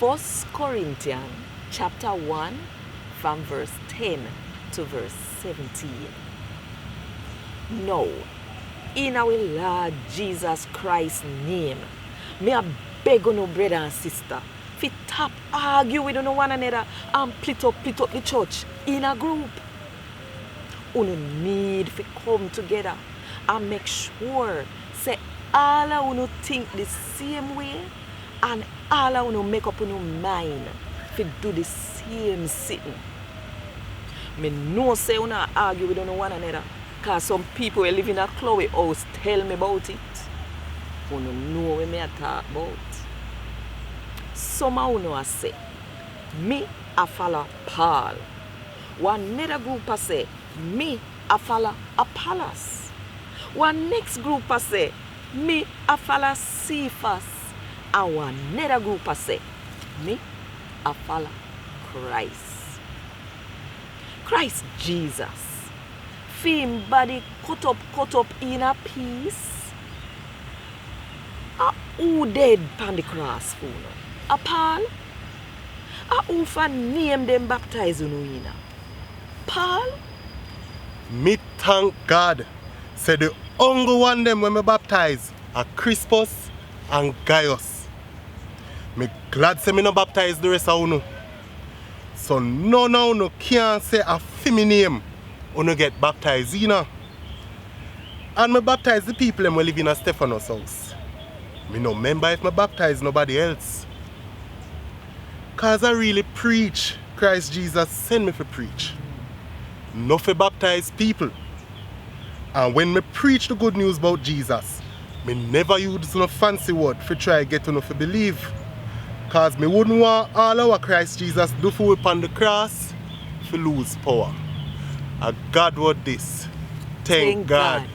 1 Corinthians chapter 1 from verse 10 to verse 17. Now, in our Lord Jesus Christ's name, me a beg on no brother and sister, fi tap argue with one another and split up the church in a group. You need to come together and make sure say all of you think the same way and all of you make up your mind to do the same thing. Me know say you not argue with one another because some people who live in a Chloe house tell me about it. You know what I talk about. Some of you say, me a follow Paul. One other group say, me a follow Apollos. One next group say, me a follow Cephas. And one other group say, me a follow Christ. Christ Jesus. Him body cut up in a piece. Who dead on the cross for you? A Paul? Who for name them baptize you in? Paul? Me thank God. Say the only one them when me baptize are Crispus and Gaius. Me glad say me no baptize the rest of you. So none of you can say a female name when you get baptized, you know. And me baptize the people who live in a Stephanos house. Me no remember if me baptize nobody else. Cause I really preach Christ Jesus send me to preach. Not to baptize people. And when me preach the good news about Jesus, me never use no fancy word to try to get to believe. Cause me wouldn't want all our Christ Jesus do for upon the cross to lose power. And God word this. Thank God.